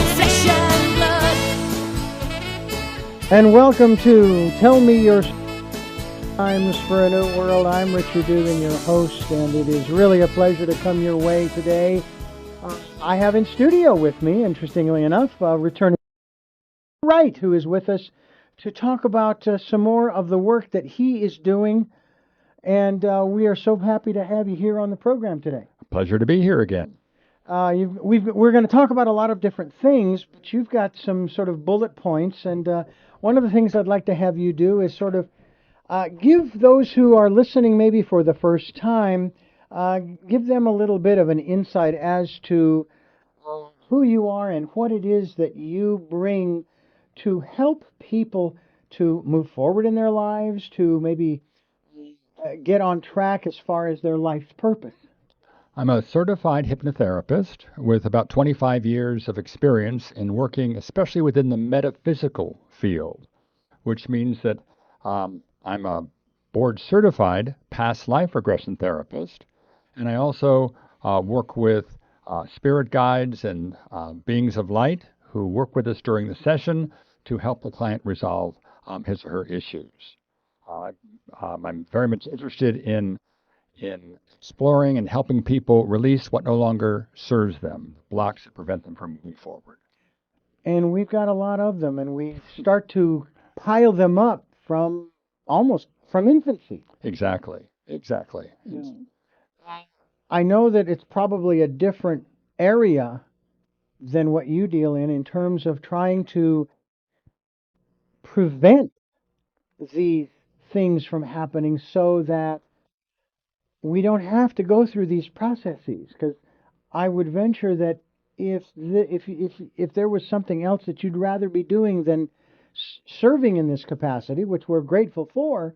your flesh and blood. And welcome to Tell Me Your Times for a New World. I'm Richard Dugan, your host, and it is really a pleasure to come your way today. I have in studio with me, interestingly enough, returning Wright, who is with us to talk about some more of the work that he is doing. And we are so happy to have you here on the program today. Pleasure to be here again. We're going to talk about a lot of different things, but you've got some sort of bullet points. And one of the things I'd like to have you do is sort of give those who are listening maybe for the first time, give them a little bit of an insight as to who you are and what it is that you bring to help people to move forward in their lives, to maybe get on track as far as their life's purpose. I'm a certified hypnotherapist with about 25 years of experience in working especially within the metaphysical field, which means that I'm a board-certified past life regression therapist, and I also work with spirit guides and beings of light who work with us during the session to help the client resolve his or her issues. I'm very much interested in exploring and helping people release what no longer serves them, blocks that prevent them from moving forward. And we've got a lot of them, and we start to pile them up from infancy. Exactly. Yeah. I know that it's probably a different area than what you deal in terms of trying to prevent these things from happening so that we don't have to go through these processes. Because I would venture that if there was something else that you'd rather be doing than serving in this capacity, which we're grateful for,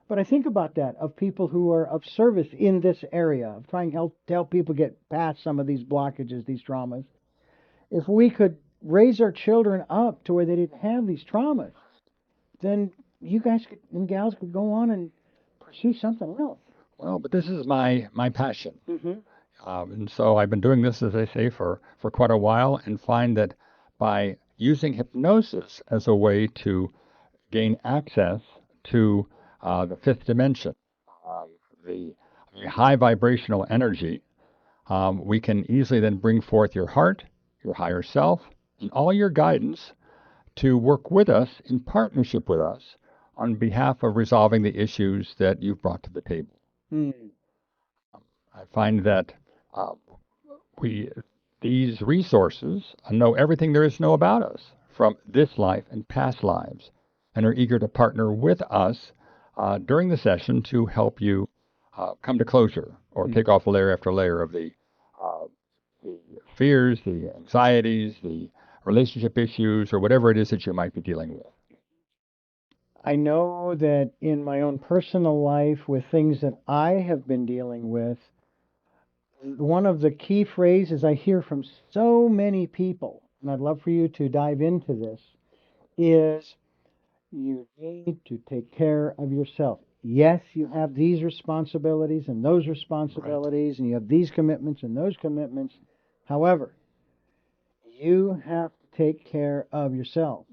but I think about that, of people who are of service in this area, of trying to help people get past some of these blockages, these traumas. If we could raise our children up to where they didn't have these traumas, then you guys and gals could go on and pursue something else. Well, but this is my passion. Mm-hmm. And so I've been doing this, as I say, for quite a while, and find that by using hypnosis as a way to gain access to the fifth dimension, the high vibrational energy, we can easily then bring forth your heart, your higher self, and all your guidance to work with us in partnership with us on behalf of resolving the issues that you've brought to the table. Mm. I find that these resources know everything there is to know about us from this life and past lives, and are eager to partner with us during the session to help you come to closure or take off layer after layer of the fears, the anxieties, the relationship issues, or whatever it is that you might be dealing with. I know that in my own personal life, with things that I have been dealing with, one of the key phrases I hear from so many people, and I'd love for you to dive into this, is you need to take care of yourself. Yes, you have these responsibilities and those responsibilities, and you have these commitments and those commitments. However, you have to take care of yourself.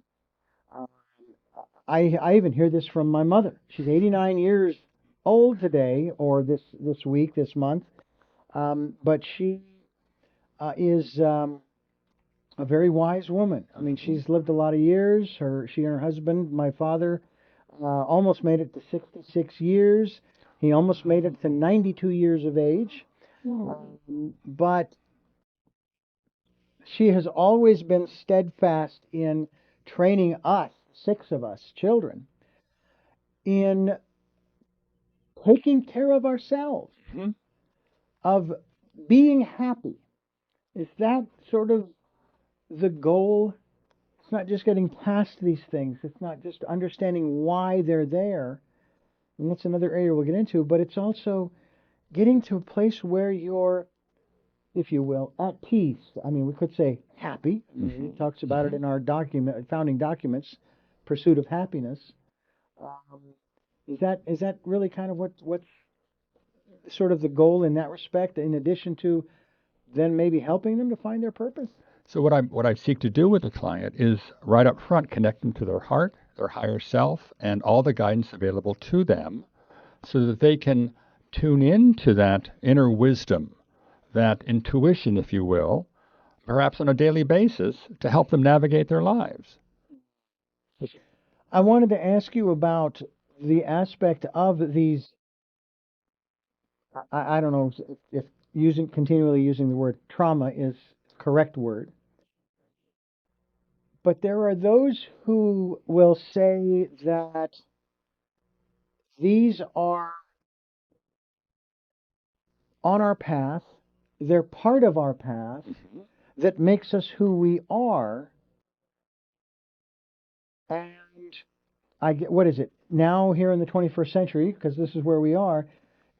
I even hear this from my mother. She's 89 years old today, or this week, this month. But she is a very wise woman. I mean, she's lived a lot of years. She and her husband, my father, almost made it to 66 years. He almost made it to 92 years of age. But she has always been steadfast in training us, 6 of us children, in taking care of ourselves, of being happy. Is that sort of the goal? It's not just getting past these things. It's not just understanding why they're there. And that's another area we'll get into. But it's also getting to a place where you're, if you will, at peace. I mean, we could say happy. He talks about it in our founding documents, Pursuit of Happiness. Is that really kind of what's sort of the goal in that respect, in addition to then maybe helping them to find their purpose? So what I seek to do with the client is right up front connect them to their heart, their higher self, and all the guidance available to them so that they can tune into that inner wisdom, that intuition, if you will, perhaps on a daily basis to help them navigate their lives. I wanted to ask you about the aspect of these. I don't know if continually using the word trauma is the correct word, but there are those who will say that these are on our path, they're part of our path that makes us who we are. And I get, what is it now here in the 21st century, because this is where we are,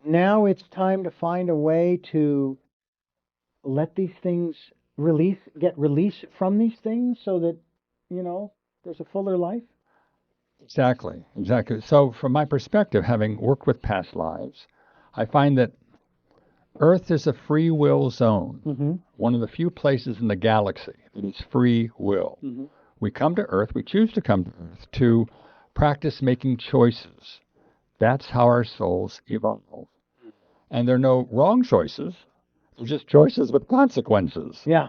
now it's time to find a way to let these things get release from these things so that, there's a fuller life. Exactly, exactly. So from my perspective, having worked with past lives, I find that Earth is a free will zone, one of the few places in the galaxy that is free will. We come to Earth, we choose to come to Earth to practice making choices. That's how our souls evolve. And there are no wrong choices, they're just choices with consequences. Yeah.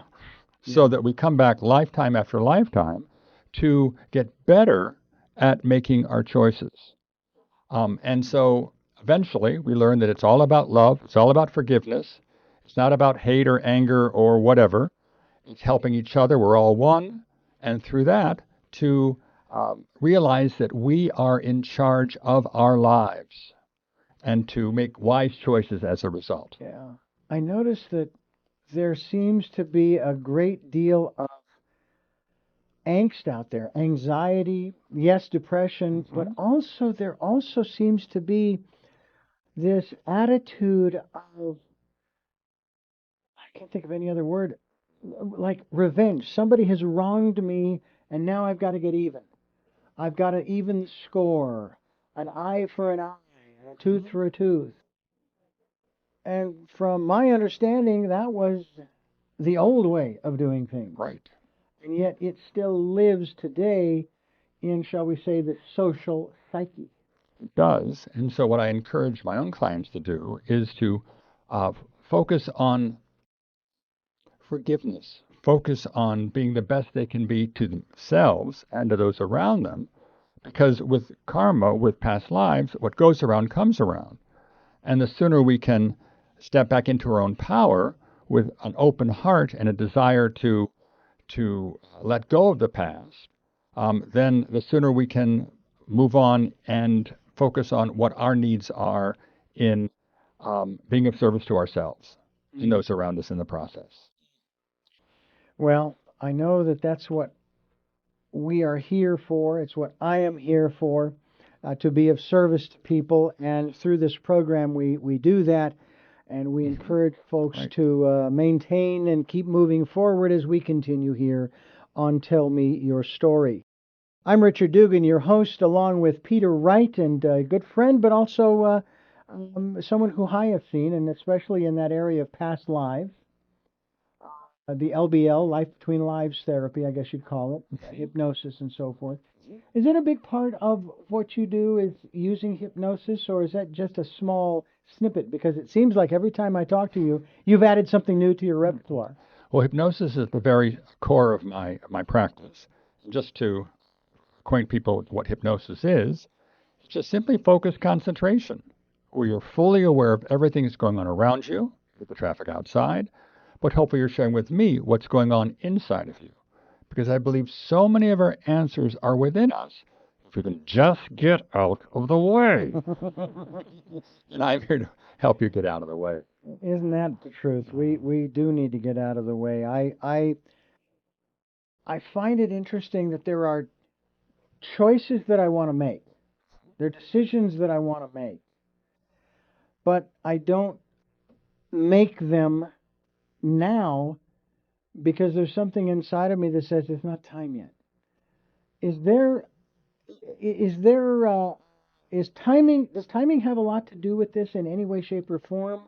So that we come back lifetime after lifetime to get better at making our choices. And so eventually we learn that it's all about love, it's all about forgiveness. It's not about hate or anger or whatever. It's helping each other. We're all one. And through that, to realize that we are in charge of our lives and to make wise choices as a result. Yeah. I noticed that there seems to be a great deal of angst out there, anxiety, yes, depression, but also there also seems to be this attitude of, I can't think of any other word, like revenge. Somebody has wronged me, and now I've got to get even. I've got to even score, an eye for an eye, and a tooth for a tooth. And from my understanding, that was the old way of doing things. Right. And yet it still lives today in, shall we say, the social psyche. It does. And so what I encourage my own clients to do is to focus on forgiveness, focus on being the best they can be to themselves and to those around them. Because with karma, with past lives, what goes around comes around. And the sooner we can step back into our own power with an open heart and a desire to let go of the past, then the sooner we can move on and focus on what our needs are in being of service to ourselves and those around us in the process. Well, I know that that's what we are here for. It's what I am here for, to be of service to people. And through this program, we do that. And we encourage folks to maintain and keep moving forward as we continue here on Tell Me Your Story. I'm Richard Dugan, your host, along with Peter Wright, and a good friend, but also someone who I have seen, and especially in that area of past lives. The LBL, Life Between Lives Therapy, I guess you'd call it, hypnosis and so forth. Is it a big part of what you do is using hypnosis, or is that just a small snippet? Because it seems like every time I talk to you, you've added something new to your repertoire. Well, hypnosis is the very core of my practice. Just to acquaint people with what hypnosis is, it's just simply focused concentration, where you're fully aware of everything that's going on around you, with the traffic outside, but hopefully you're sharing with me what's going on inside of you. Because I believe so many of our answers are within us. If we can just get out of the way. And I'm here to help you get out of the way. Isn't that the truth? We do need to get out of the way. I find it interesting that there are choices that I want to make. There are decisions that I want to make. But I don't make them now because there's something inside of me that says it's not time yet. Is timing, does timing have a lot to do with this in any way, shape, or form?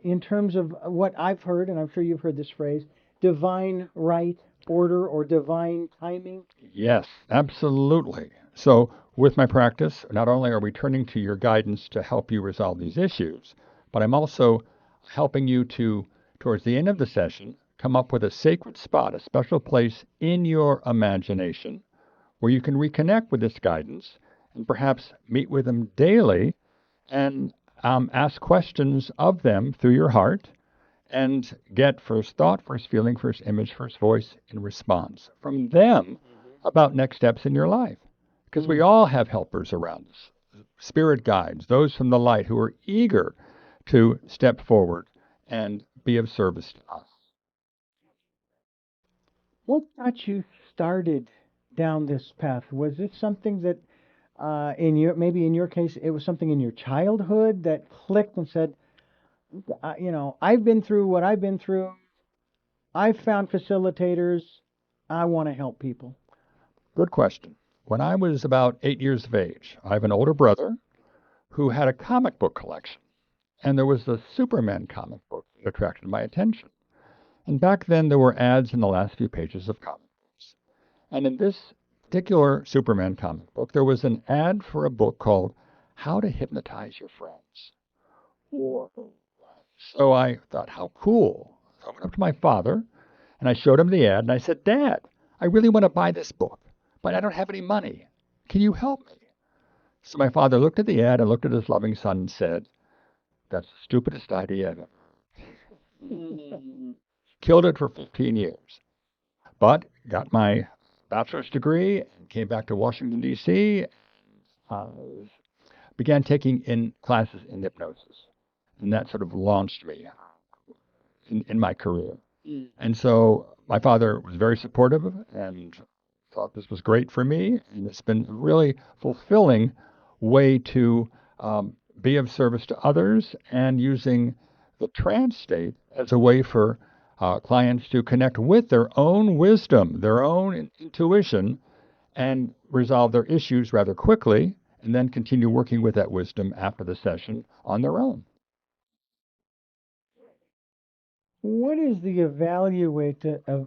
in terms of what I've heard, and I'm sure you've heard this phrase, divine right, order, or divine timing? Yes, absolutely. So, with my practice, not only are we turning to your guidance to help you resolve these issues, but I'm also helping you to, towards the end of the session, come up with a sacred spot, a special place in your imagination where you can reconnect with this guidance and perhaps meet with them daily and ask questions of them through your heart and get first thought, first feeling, first image, first voice in response from them about next steps in your life. Because we all have helpers around us, spirit guides, those from the light who are eager to step forward and be of service to us. What got you started down this path? Was it something that, maybe in your case, it was something in your childhood that clicked and said, I've been through what I've been through. I've found facilitators. I want to help people. Good question. When I was about 8 years of age, I have an older brother who had a comic book collection, and there was a Superman comic book that attracted my attention. And back then, there were ads in the last few pages of comic books. And in this particular Superman comic book, there was an ad for a book called How to Hypnotize Your Friends. Whoa. So I thought, how cool. So I went up to my father, and I showed him the ad, and I said, Dad, I really want to buy this book, but I don't have any money. Can you help me? So my father looked at the ad and looked at his loving son and said, that's the stupidest idea I've ever. Killed it for 15 years. But got my bachelor's degree and came back to Washington, D.C., began taking in classes in hypnosis. And that sort of launched me in my career. And so my father was very supportive and thought this was great for me. And it's been a really fulfilling way to be of service to others and using the trance state as a way for clients to connect with their own wisdom, their own intuition, and resolve their issues rather quickly, and then continue working with that wisdom after the session on their own. What is the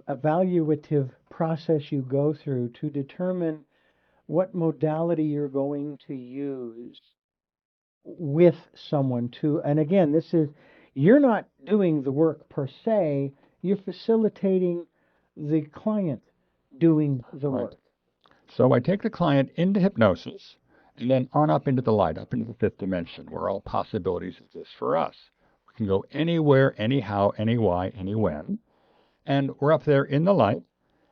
evaluative process you go through to determine what modality you're going to use with someone to, and again, you're not doing the work per se, you're facilitating the client doing the work. So I take the client into hypnosis and then on up into the light, up into the fifth dimension, where all possibilities exist for us. We can go anywhere, anyhow, any why, any when, and we're up there in the light.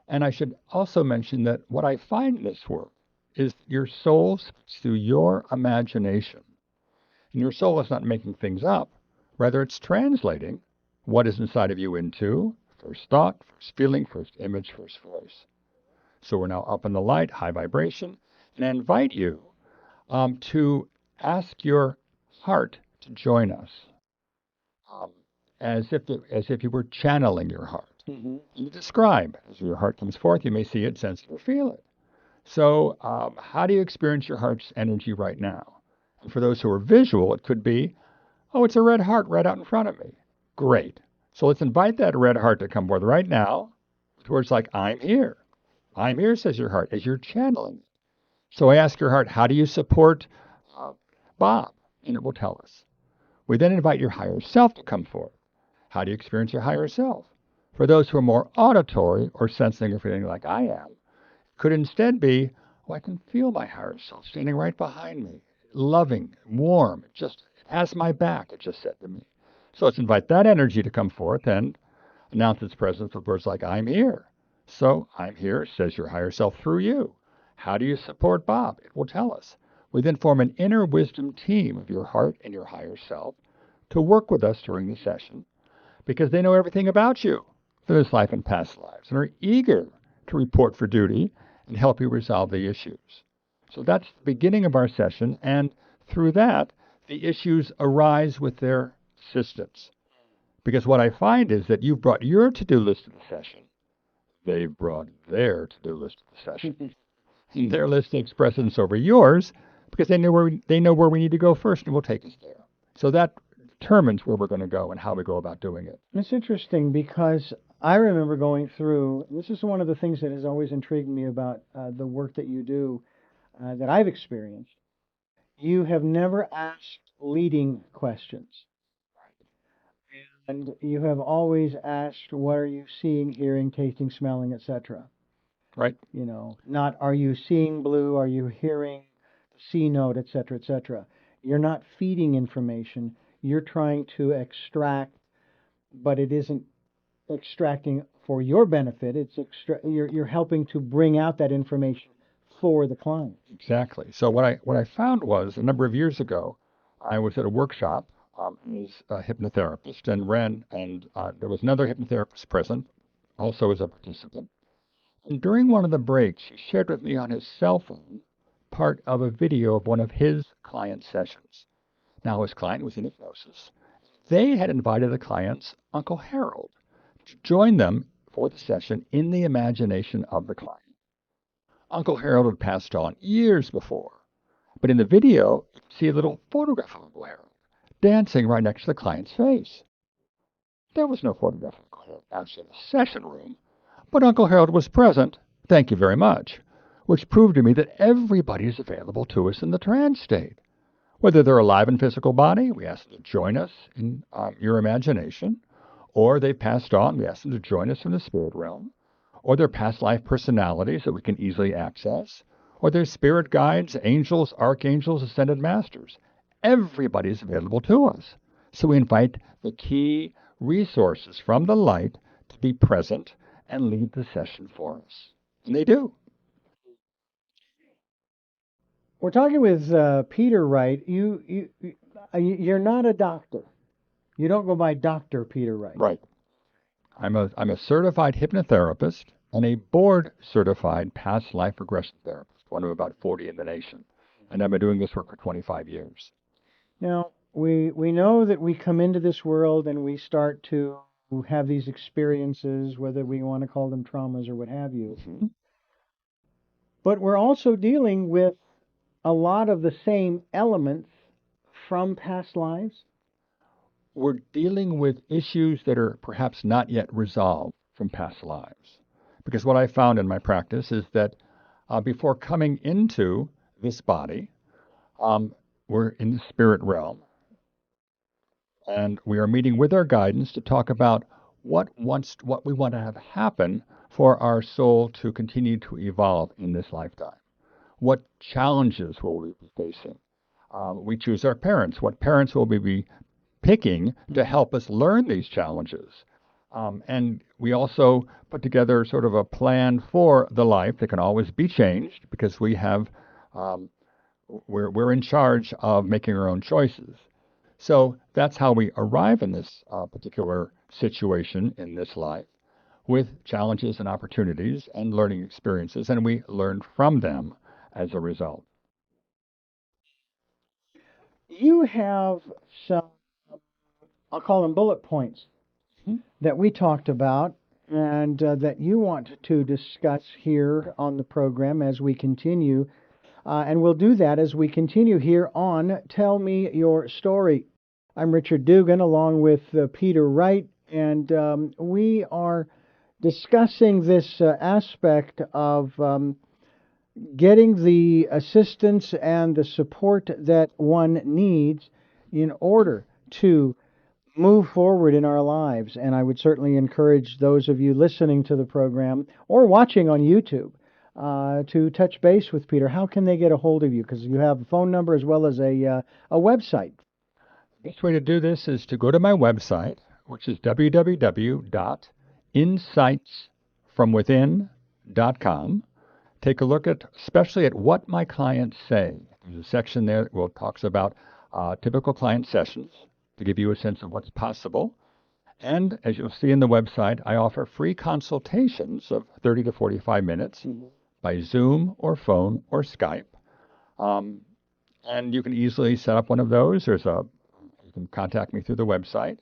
And I should also mention that what I find in this work is your soul speaks through your imagination. And your soul is not making things up. Rather, it's translating what is inside of you into first thought, first feeling, first image, first voice. So we're now up in the light, high vibration, and I invite you to ask your heart to join us, as if you were channeling your heart. And you describe, as your heart comes forth, you may see it, sense it, or feel it. So how do you experience your heart's energy right now? And for those who are visual, it could be, oh, it's a red heart right out in front of me. Great. So let's invite that red heart to come forth right now towards like, I'm here. I'm here, says your heart, as you're channeling. So I ask your heart, how do you support Bob? And it will tell us. We then invite your higher self to come forth. How do you experience your higher self? For those who are more auditory or sensing or feeling like I am, could instead be, oh, I can feel my higher self standing right behind me, loving, warm, it has my back, it just said to me. So let's invite that energy to come forth and announce its presence with words like, I'm here. So I'm here, says your higher self through you. How do you support Bob? It will tell us. We then form an inner wisdom team of your heart and your higher self to work with us during the session because they know everything about you for this life and past lives and are eager to report for duty and help you resolve the issues. So that's the beginning of our session, and through that, the issues arise with their assistance. Because what I find is that you've brought your to-do list to the session. They've brought their to-do list to the session. And their list takes precedence over yours because they know where we need to go first, and will take us there. So that determines where we're going to go and how we go about doing it. It's interesting because I remember going through, this is one of the things that has always intrigued me about the work that you do, that I've experienced. You have never asked leading questions. And you have always asked, what are you seeing, hearing, tasting, smelling, etc.? Right. You know, not are you seeing blue, are you hearing the C note, etc., etc. You're not feeding information. You're trying to extract, but it isn't extracting for your benefit. It's you're helping to bring out that information for the client. Exactly. So what I found was a number of years ago, I was at a workshop as a hypnotherapist and there was another hypnotherapist present, also as a participant. And during one of the breaks, he shared with me on his cell phone part of a video of one of his client sessions. Now, his client was in hypnosis. They had invited the client's Uncle Harold to join them for the session in the imagination of the client. Uncle Harold had passed on years before, but in the video, you can see a little photograph of Uncle Harold dancing right next to the client's face. There was no photograph of Uncle Harold actually in the session room, but Uncle Harold was present, thank you very much, which proved to me that everybody is available to us in the trance state. Whether they're alive in physical body, we ask them to join us in your imagination, or they've passed on, we ask them to join us in the spirit realm, or they're past life personalities that we can easily access, or they're spirit guides, angels, archangels, ascended masters. Everybody is available to us. So we invite the key resources from the light to be present and lead the session for us. And they do. We're talking with PeterWright. You're not a doctor. You don't go by Dr. PeterWright. Right. I'm a certified hypnotherapist and a board-certified past life regression therapist, one of about 40 in the nation. And I've been doing this work for 25 years. Now, we know that we come into this world and we start to have these experiences, whether we want to call them traumas or what have you. Mm-hmm. But we're also dealing with a lot of the same elements from past lives. We're dealing with issues that are perhaps not yet resolved from past lives. Because what I found in my practice is that before coming into this body, we're in the spirit realm, and we are meeting with our guidance to talk about what we want to have happen for our soul to continue to evolve in this lifetime. What challenges will we be facing? We choose our parents. What parents will we be picking to help us learn these challenges? And we also put together sort of a plan for the life that can always be changed because we have we're in charge of making our own choices. So that's how we arrive in this particular situation in this life, with challenges and opportunities and learning experiences, and we learn from them as a result. You have some, I'll call them bullet points, that we talked about and that you want to discuss here on the program as we continue. And we'll do that as we continue here on Tell Me Your Story. I'm Richard Dugan along with Peter Wright, and we are discussing this aspect of getting the assistance and the support that one needs in order to move forward in our lives. And I would certainly encourage those of you listening to the program or watching on YouTube to touch base with Peter. How can they get a hold of you? Because you have a phone number as well as a website. The best way to do this is to go to my website, which is www.insightsfromwithin.com. Take a look especially at what my clients say. There's a section there that talks about typical client sessions to give you a sense of what's possible. And as you'll see in the website, I offer free consultations of 30 to 45 minutes by Zoom or phone or Skype. And you can easily set up one of those. You can contact me through the website.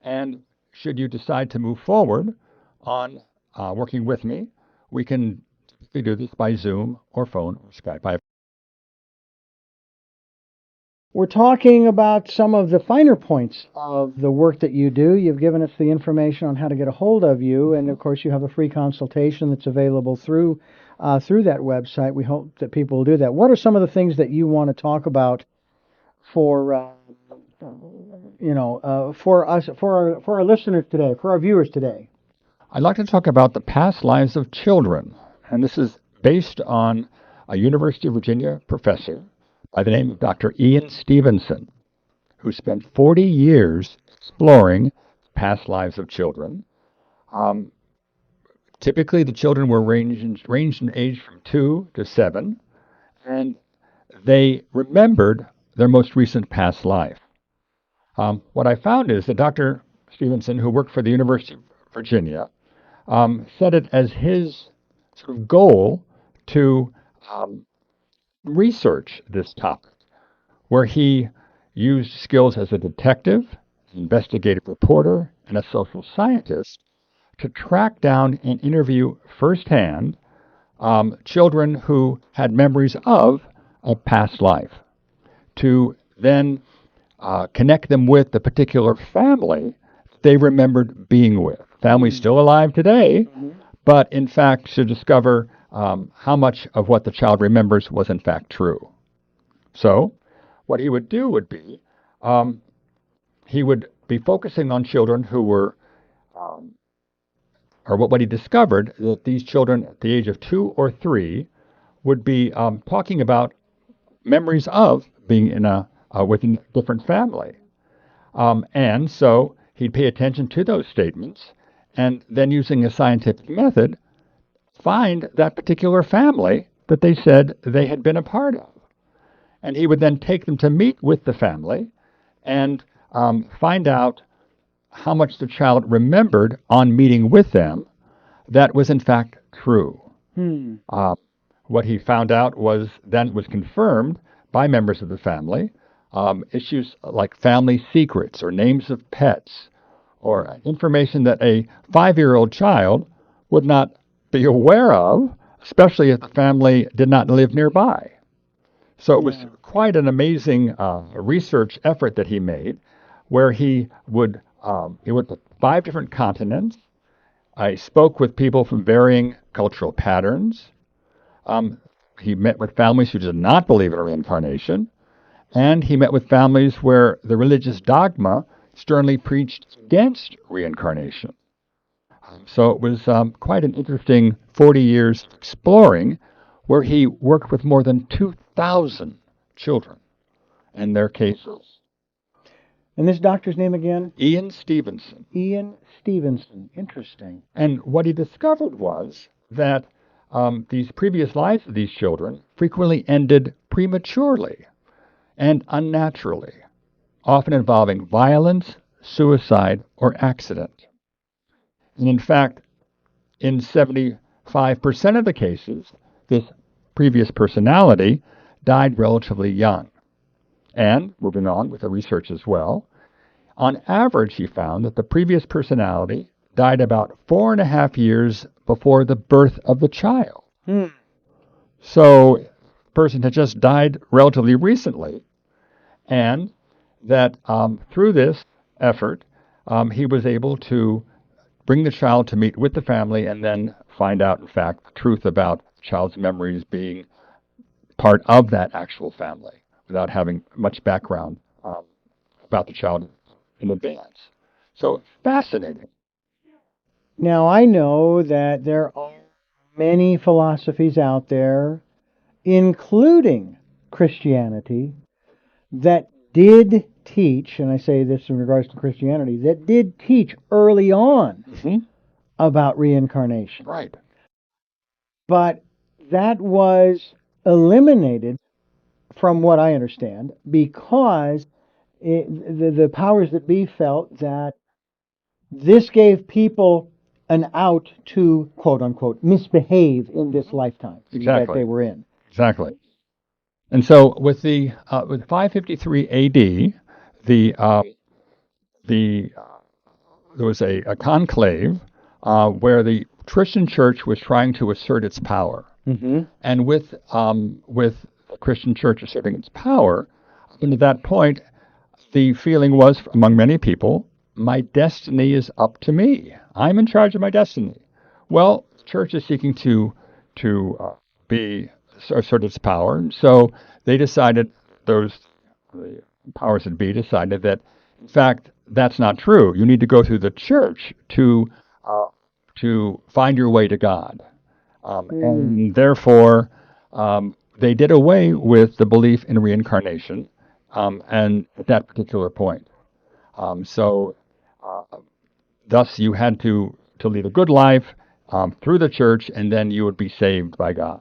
And should you decide to move forward on working with me, we can typically do this by Zoom or phone or Skype. we're talking about some of the finer points of the work that you do. You've given us the information on how to get a hold of you, and of course you have a free consultation that's available through that website. We hope that people will do that. What are some of the things that you want to talk about for for us, for our listeners today, for our viewers today? I'd like to talk about the past lives of children, and this is based on a University of Virginia professor by the name of Dr. Ian Stevenson, who spent 40 years exploring past lives of children. Typically, the children were ranged in age from 2 to 7, and they remembered their most recent past life. What I found is that Dr. Stevenson, who worked for the University of Virginia, set it as his sort of goal to research this topic, where he used skills as a detective, an investigative reporter, and a social scientist to track down and interview firsthand children who had memories of a past life, to then connect them with the particular family they remembered being with. Family's still alive today, but in fact to discover how much of what the child remembers was in fact true. So what he would do would be he would be focusing on children who were, or what he discovered, that these children at the age of 2 or 3 would be talking about memories of being in within a different family. And so he'd pay attention to those statements and then using a scientific method, find that particular family that they said they had been a part of. And he would then take them to meet with the family and find out how much the child remembered on meeting with them that was in fact true. What he found out was confirmed by members of the family. Issues like family secrets or names of pets or information that a 5-year-old child would not be aware of, especially if the family did not live nearby. So it was quite an amazing research effort that he made, where he went to 5 different continents. I spoke with people from varying cultural patterns. He met with families who did not believe in reincarnation, and he met with families where the religious dogma sternly preached against reincarnation. So it was quite an interesting 40 years exploring, where he worked with more than 2,000 children and their cases. And this doctor's name again? Ian Stevenson. Ian Stevenson. Interesting. And what he discovered was that these previous lives of these children frequently ended prematurely and unnaturally, often involving violence, suicide, or accident. And in fact, in 75% of the cases, this previous personality died relatively young. And, moving on with the research as well, on average he found that the previous personality died about 4.5 years before the birth of the child. So the person had just died relatively recently, and that through this effort, he was able to bring the child to meet with the family and then find out, in fact, the truth about the child's memories being part of that actual family without having much background about the child in advance. So fascinating. Now, I know that there are many philosophies out there, including Christianity, that did teach, and I say this in regards to Christianity, that did teach early on about reincarnation. Right. But that was eliminated, from what I understand, because the powers that be felt that this gave people an out to, quote unquote, misbehave in this lifetime that they were in. Exactly. And so with 553 AD, there was a conclave where the Christian church was trying to assert its power. And with the Christian church asserting its power, And at that point, the feeling was among many people, my destiny is up to me. I'm in charge of my destiny. Well, the church is seeking to be assert its power, so they decided the powers that be decided that, in fact, that's not true. You need to go through the church to find your way to God, and therefore they did away with the belief in reincarnation, and at that particular point. So, thus, you had to lead a good life through the church, and then you would be saved by God.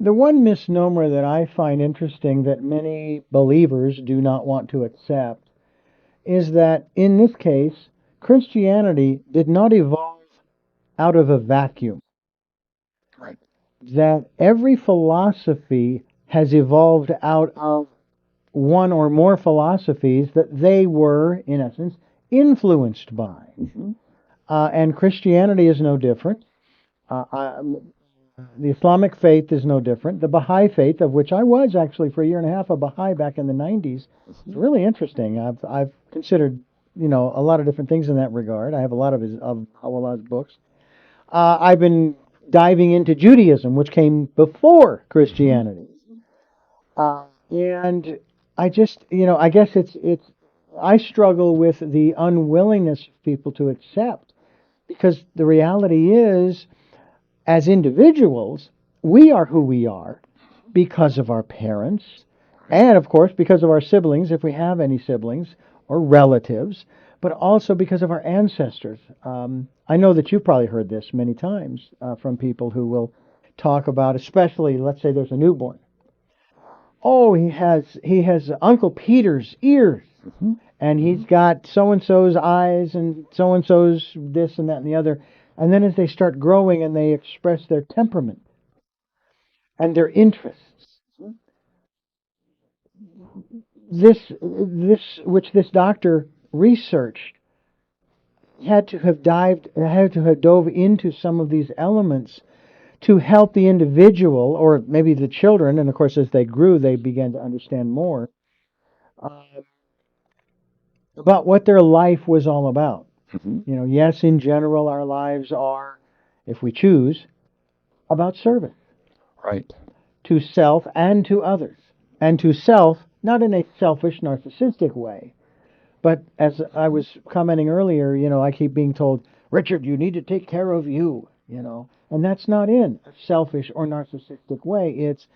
The one misnomer that I find interesting that many believers do not want to accept is that in this case, Christianity did not evolve out of a vacuum. Right. That every philosophy has evolved out of one or more philosophies that they were, in essence, influenced by. Mm-hmm. And Christianity is no different. The Islamic faith is no different. The Baha'i faith, of which I was actually for a year and a half a Baha'i back in the 90s, it's really interesting. I've considered, a lot of different things in that regard. I have a lot of Allah's books. I've been diving into Judaism, which came before Christianity. And I just, I guess I struggle with the unwillingness of people to accept, because the reality is, as individuals, we are who we are because of our parents, and of course because of our siblings, if we have any siblings, or relatives, but also because of our ancestors. I know that you've probably heard this many times from people who will talk about, especially, let's say there's a newborn. Oh, he has Uncle Peter's ears, and he's got so and so's eyes, and so and so's this and that and the other. And then as they start growing and they express their temperament and their interests, which this doctor researched, had to have dove into some of these elements to help the individual, or maybe the children, and of course as they grew they began to understand more about what their life was all about. Mm-hmm. Yes, in general our lives are, if we choose, about service. Right. To self and to others. And to self, not in a selfish, narcissistic way, but as I was commenting earlier, I keep being told, Richard, you need to take care of you, And that's not in a selfish or narcissistic way. It's,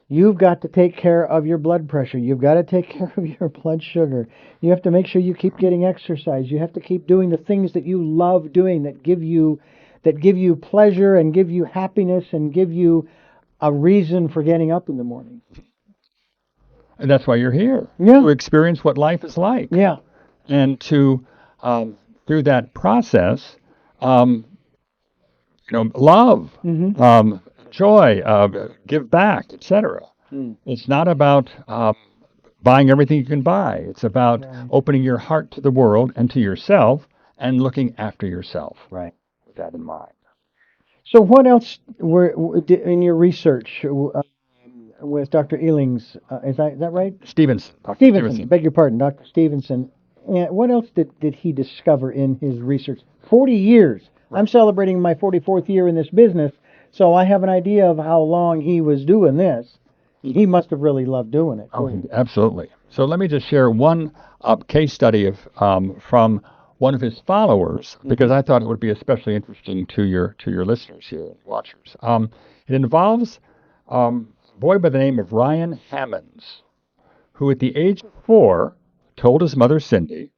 you've got to take care of your blood pressure. You've got to take care of your blood sugar. You have to make sure you keep getting exercise. You have to keep doing the things that you love doing, that give you pleasure and give you happiness and give you a reason for getting up in the morning. And that's why you're here. Yeah. To experience what life is like. Yeah. And to, through that process, love, joy, give back, etc. It's not about buying everything you can buy. It's about opening your heart to the world and to yourself and looking after yourself. Right. With that in mind. So what else were in your research with Dr. Ealing's, is that right? Stevenson. Stevenson, beg your pardon, Dr. Stevenson. And what else did he discover in his research? 40 years. Right. I'm celebrating my 44th year in this business, so I have an idea of how long he was doing this. He must have really loved doing it. Oh, absolutely. So let me just share one case study from one of his followers, because I thought it would be especially interesting to your listeners here, watchers. It involves a boy by the name of Ryan Hammonds, who at the age of 4 told his mother Cindy,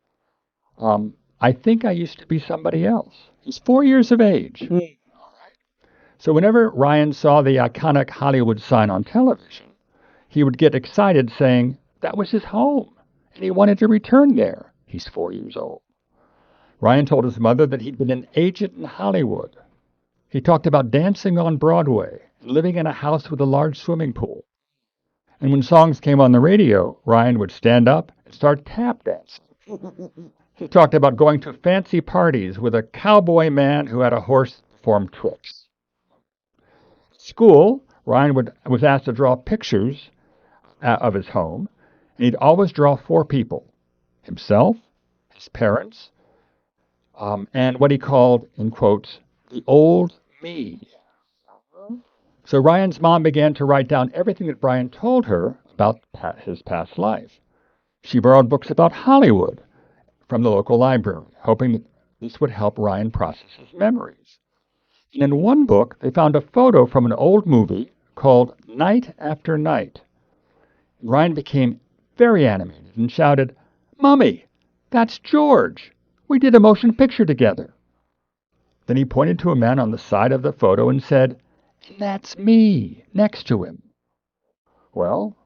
I think I used to be somebody else. He's 4 years of age. All right. So whenever Ryan saw the iconic Hollywood sign on television, he would get excited saying that was his home, and he wanted to return there. He's 4 years old. Ryan told his mother that he'd been an agent in Hollywood. He talked about dancing on Broadway, living in a house with a large swimming pool. And when songs came on the radio, Ryan would stand up and start tap dancing. He talked about going to fancy parties with a cowboy man who had a horse perform tricks. At school, Ryan was asked to draw pictures of his home, And he'd always draw 4 people: himself, his parents, and what he called, in quotes, the old me. So Ryan's mom began to write down everything that Brian told her about his past life. She borrowed books about Hollywood from the local library, hoping that this would help Ryan process his memories. And in one book, they found a photo from an old movie called Night After Night. Ryan became very animated and shouted, "Mommy, that's George. We did a motion picture together." Then he pointed to a man on the side of the photo and said, "And that's me, next to him." Well,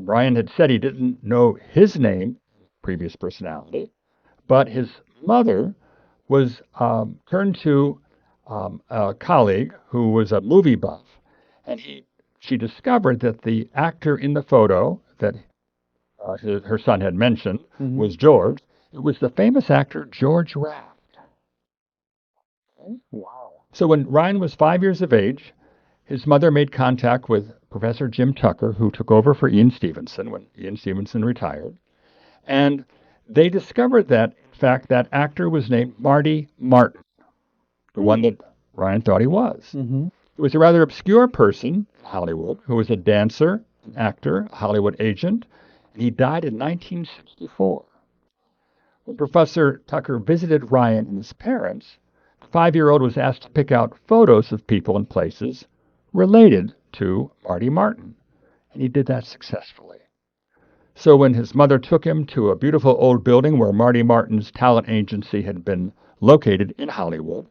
Ryan had said he didn't know his name, previous personality, but his mother was turned to a colleague who was a movie buff, and she discovered that the actor in the photo that her son had mentioned was George. It was the famous actor George Raft. Okay? Wow. So when Ryan was 5 years of age, his mother made contact with Professor Jim Tucker, who took over for Ian Stevenson when Ian Stevenson retired. And they discovered that, in fact, that actor was named Marty Martin, the one that Ryan thought he was. It was a rather obscure person in Hollywood who was a dancer, an actor, a Hollywood agent, and he died in 1964. When Professor Tucker visited Ryan and his parents, the 5-year-old was asked to pick out photos of people and places related to Marty Martin, and he did that successfully. So when his mother took him to a beautiful old building where Marty Martin's talent agency had been located in Hollywood,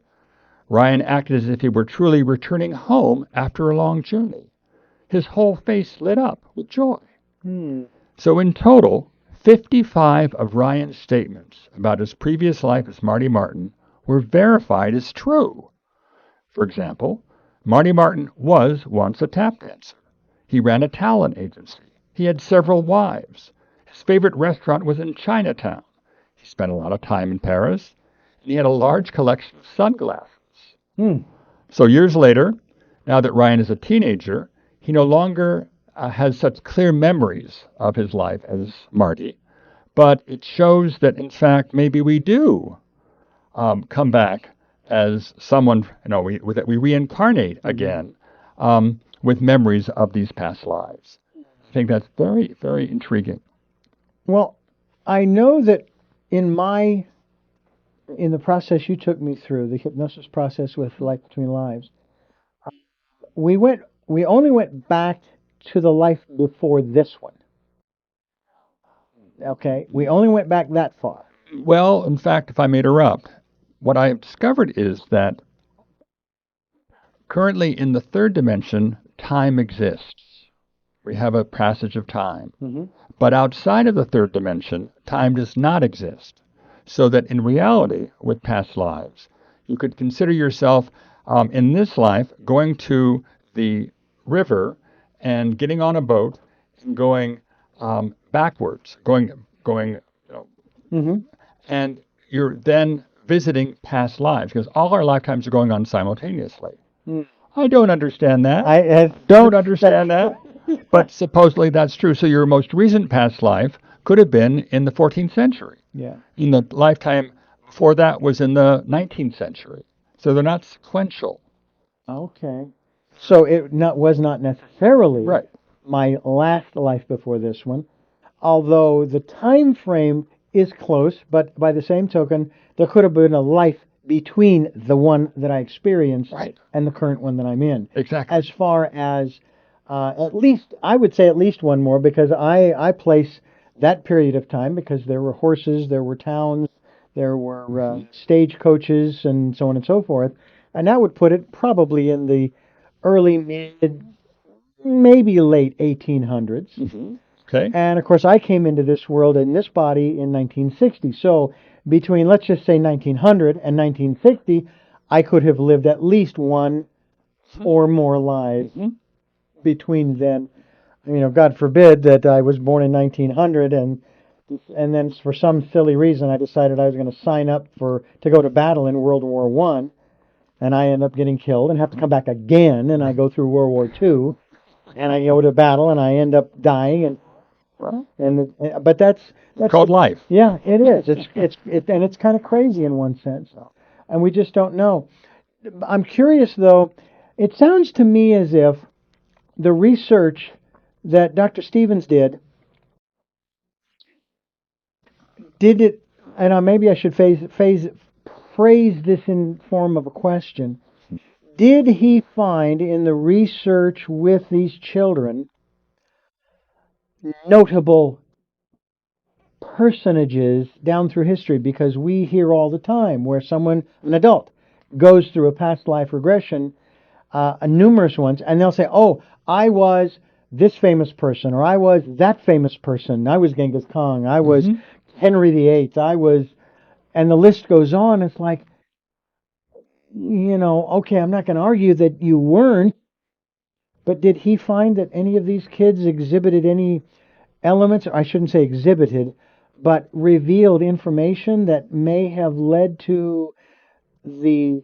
Ryan acted as if he were truly returning home after a long journey. His whole face lit up with joy. So in total, 55 of Ryan's statements about his previous life as Marty Martin were verified as true. For example, Marty Martin was once a tap dancer. He ran a talent agency. He had several wives. His favorite restaurant was in Chinatown. He spent a lot of time in Paris, and he had a large collection of sunglasses. So years later, now that Ryan is a teenager, he no longer has such clear memories of his life as Marty, but it shows that, in fact, maybe we do come back as someone, that we reincarnate again with memories of these past lives. I think that's very, very intriguing. Well, I know that in the process you took me through, the hypnosis process with Life Between Lives, we only went back to the life before this one. Okay, we only went back that far. Well, in fact, if I may interrupt, what I have discovered is that currently in the third dimension, time exists. We have a passage of time. But outside of the third dimension, time does not exist. So that in reality, with past lives, you could consider yourself in this life going to the river and getting on a boat and going backwards, and you're then visiting past lives because all our lifetimes are going on simultaneously. I don't understand that. I don't understand that. But supposedly that's true. So your most recent past life could have been in the 14th century. Yeah. And the lifetime before that was in the 19th century. So they're not sequential. Okay. So it was not necessarily Right. my last life before this one, although the time frame is close, but by the same token, there could have been a life between the one that I experienced and the current one that I'm in. Exactly. As far as at least, I would say at least one more, because I place that period of time because there were horses, there were towns, there were stagecoaches, and so on and so forth. And that would put it probably in the early, mid, maybe late 1800s. Okay. And of course, I came into this world in this body in 1960. So between, let's just say 1900 and 1960, I could have lived at least one or more lives between then. God forbid that I was born in 1900 and then for some silly reason I decided I was going to sign up to go to battle in World War I, and I end up getting killed and have to come back again, and I go through World War II, and I go to battle and I end up dying, and Well, But that's called life. Yeah, it is. And it's kind of crazy in one sense, and we just don't know. I'm curious though. It sounds to me as if the research that Dr. Stevens did it, and maybe I should phrase this in form of a question. Did he find in the research with these children notable personages down through history? Because we hear all the time where someone, an adult, goes through a past life regression, numerous ones, and they'll say, "Oh, I was this famous person, or I was that famous person. I was Genghis Khan. I was Henry VIII. I was," and the list goes on. It's like, okay, I'm not going to argue that you weren't, but did he find that any of these kids exhibited any elements, or I shouldn't say exhibited, but revealed information that may have led to the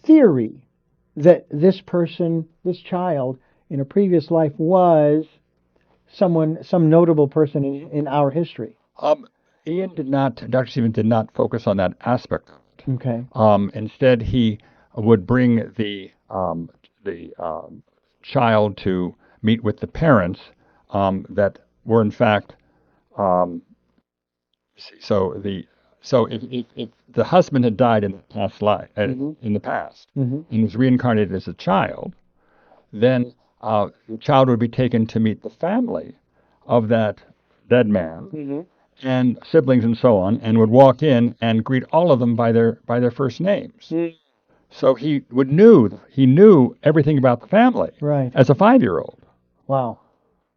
theory that this person, this child, in a previous life was some notable person in our history? Dr. Stevens did not focus on that aspect. Okay. Instead, he would bring the child to meet with the parents that were in fact so if the husband had died in the past life in the past and was reincarnated as a child, then the child would be taken to meet the family of that dead man and siblings and so on, and would walk in and greet all of them by their first names. So he knew everything about the family as a 5-year-old. Wow.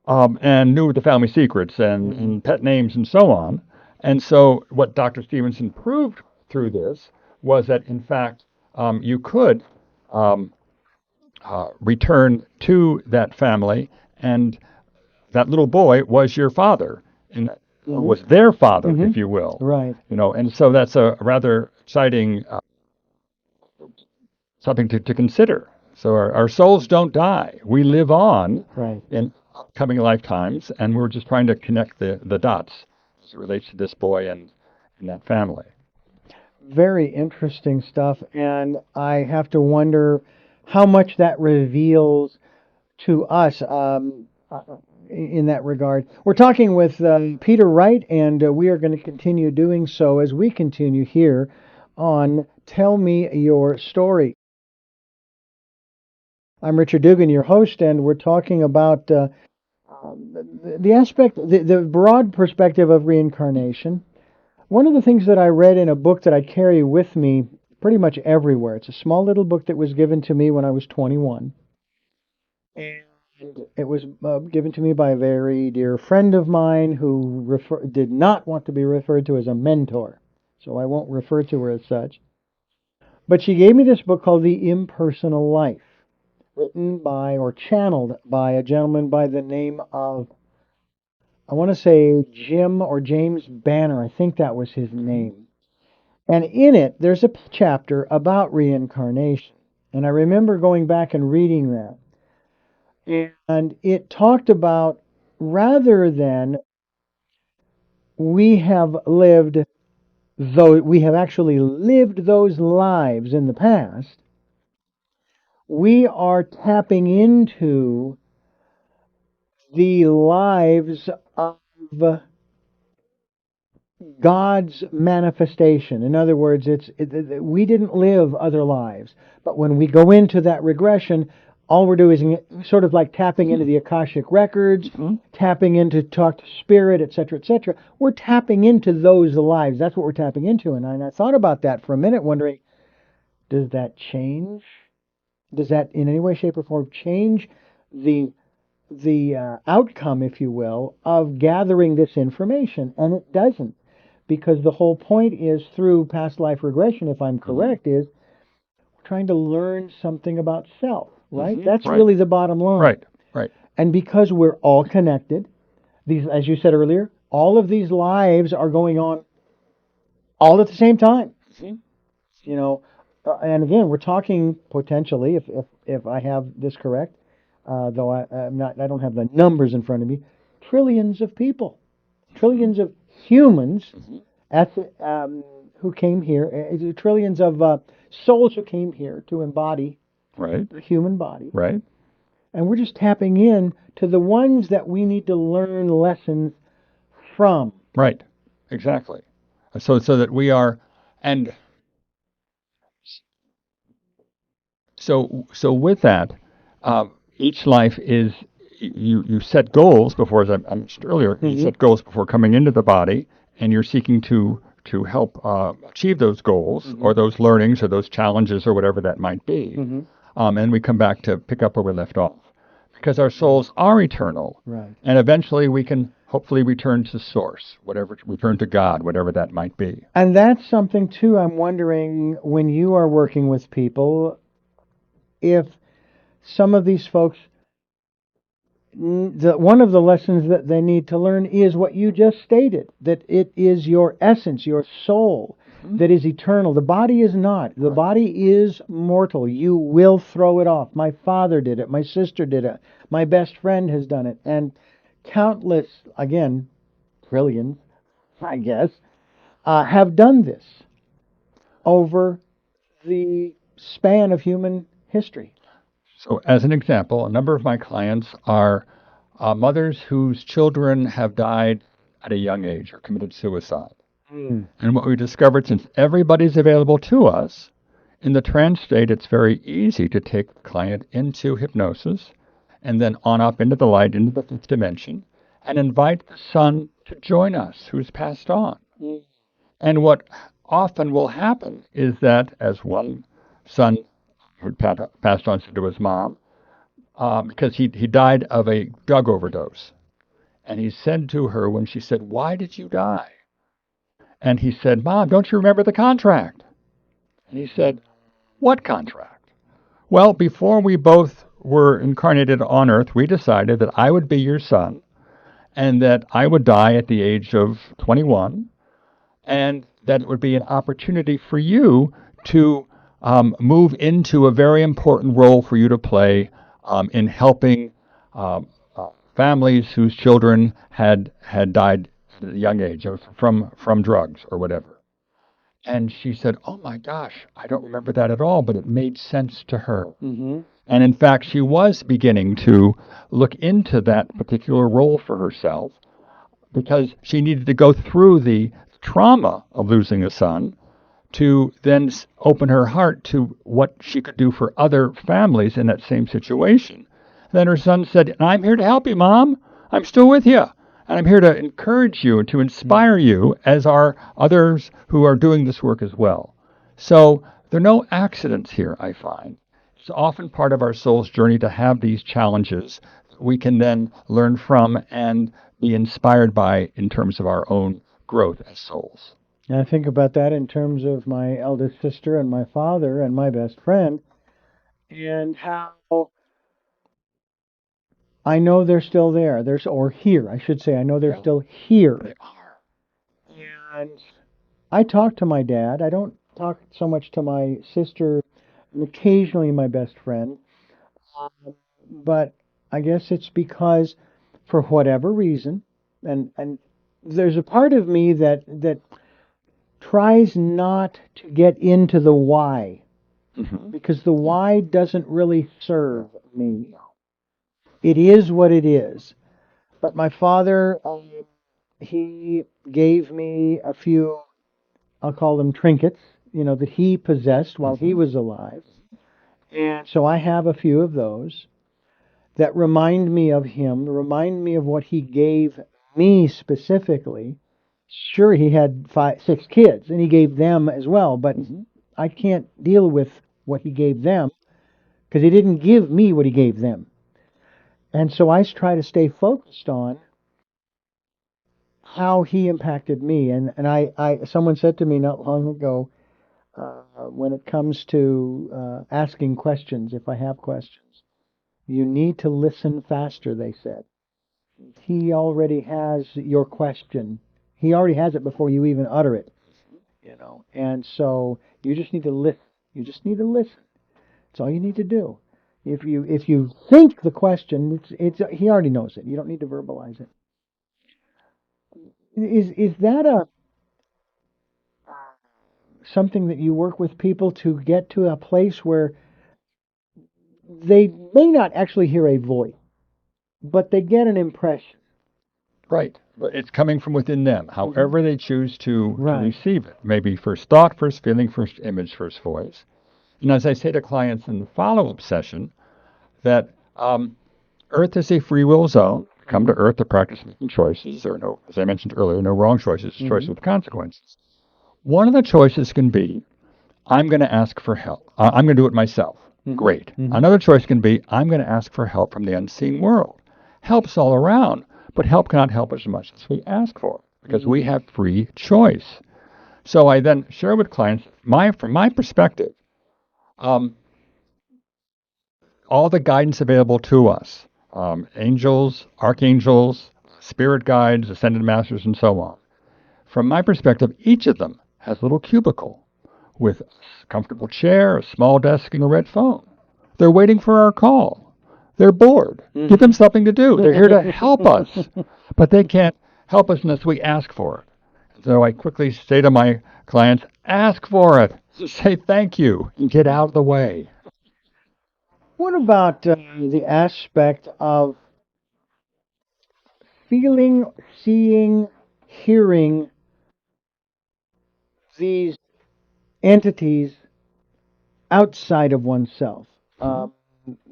And knew the family secrets and pet names and so on. And so what Dr. Stevenson proved through this was that, in fact, you could return to that family, and that little boy was your father, and was their father, if you will. Right. And so that's a rather exciting something to consider. So our souls don't die. We live on in upcoming lifetimes, and we're just trying to connect the dots as it relates to this boy and that family. Very interesting stuff, and I have to wonder how much that reveals to us in that regard. We're talking with Peter Wright, and we are going to continue doing so as we continue here on Tell Me Your Story. I'm Richard Dugan, your host, and we're talking about the aspect, the broad perspective of reincarnation. One of the things that I read in a book that I carry with me pretty much everywhere, it's a small little book that was given to me when I was 21. And it was given to me by a very dear friend of mine who did not want to be referred to as a mentor. So I won't refer to her as such. But she gave me this book called The Impersonal Life, written by or channeled by a gentleman by the name of, I want to say Jim or James Banner. I think that was his name. And in it, there's a chapter about reincarnation. And I remember going back and reading that. And it talked about, rather than we have actually lived those lives in the past, we are tapping into the lives of God's manifestation. In other words, we didn't live other lives, but when we go into that regression, all we're doing is sort of like tapping into the Akashic records, tapping into talk to spirit, etc., etc. We're tapping into those lives. That's what we're tapping into. And I thought about that for a minute, wondering, does that change? Does that in any way, shape, or form change the outcome, if you will, of gathering this information? And it doesn't. Because the whole point is, through past life regression, if I'm correct, is we're trying to learn something about self, right? That's really the bottom line. Right. And because we're all connected, these, as you said earlier, all of these lives are going on all at the same time. And again, we're talking potentially, if I have this correct, though I don't have the numbers in front of me, trillions of people, trillions of humans who came here, trillions of souls who came here to embody Right. the human body. Right. And we're just tapping in to the ones that we need to learn lessons from. Right. Exactly. So that we are, and so with that, each life is, you set goals before, as I mentioned earlier. You set goals before coming into the body, and you're seeking to help achieve those goals or those learnings or those challenges or whatever that might be. And we come back to pick up where we left off, because our souls are eternal, Right. and eventually we can hopefully return to source, return to God, whatever that might be. And that's something, too, I'm wondering, when you are working with people, if some of these folks, one of the lessons that they need to learn is what you just stated, that it is your essence, your soul, that is eternal. The body is not. The body is mortal. You will throw it off. My father did it. My sister did it. My best friend has done it. And countless, again, trillions, I guess, have done this over the span of human history. So, as an example, a number of my clients are mothers whose children have died at a young age or committed suicide. And what we discovered, since everybody's available to us, in the trance state, it's very easy to take the client into hypnosis and then on up into the light, into the fifth dimension, and invite the son to join us who's passed on. And what often will happen is that, as one son who passed on to his mom, because he died of a drug overdose. And he said to her, when she said, "Why did you die?" And he said, "Mom, don't you remember the contract?" And he said, "What contract?" "Well, before we both were incarnated on Earth, we decided that I would be your son and that I would die at the age of 21, and that it would be an opportunity for you to move into a very important role for you to play in helping families whose children had died at a young age from drugs or whatever." And she said, "Oh my gosh, I don't remember that at all," but it made sense to her. And in fact, she was beginning to look into that particular role for herself, because she needed to go through the trauma of losing a son to then open her heart to what she could do for other families in that same situation. Then her son said, "I'm here to help you, Mom. I'm still with you. And I'm here to encourage you and to inspire you, as are others who are doing this work as well." So there are no accidents here, I find. It's often part of our soul's journey to have these challenges we can then learn from and be inspired by in terms of our own growth as souls. And I think about that in terms of my eldest sister and my father and my best friend, and how I know they're still there. Or here, I should say. I know they're still here. They are. And I talk to my dad. I don't talk so much to my sister and occasionally my best friend. But I guess it's because, for whatever reason, and there's a part of me that tries not to get into the why, because the why doesn't really serve me. It is what it is. But my father, he gave me a few, I'll call them trinkets, that he possessed while he was alive. And so I have a few of those that remind me of him, remind me of what he gave me specifically. Sure, he had 6 kids, and he gave them as well, but I can't deal with what he gave them, because he didn't give me what he gave them. And so I try to stay focused on how he impacted me. And someone said to me not long ago, when it comes to asking questions, if I have questions, you need to listen faster, they said. He already has your question. He already has it before you even utter it. And so you just need to listen. You just need to listen. That's all you need to do. If you think the question, he already knows it. You don't need to verbalize it. Is that a something that you work with people to get to a place where they may not actually hear a voice, but they get an impression? Right. But it's coming from within them, however they choose to Right. receive it. Maybe first thought, first feeling, first image, first voice. And as I say to clients in the follow-up session, that Earth is a free will zone. Come to Earth to practice making choices. There are no, as I mentioned earlier, no wrong choices, choices with consequences. One of the choices can be, I'm going to ask for help. I'm going to do it myself. Great. Another choice can be, I'm going to ask for help from the unseen world. Help's all around, but help cannot help as much as we ask for because we have free choice. So I then share with clients, from my perspective, all the guidance available to us, angels, archangels, spirit guides, ascended masters, and so on. From my perspective, each of them has a little cubicle with a comfortable chair, a small desk, and a red phone. They're waiting for our call. They're bored. Give them something to do. They're here to help us, but they can't help us unless we ask for it. So I quickly say to my clients, ask for it. Just say thank you and get out of the way. What about the aspect of feeling, seeing, hearing these entities outside of oneself?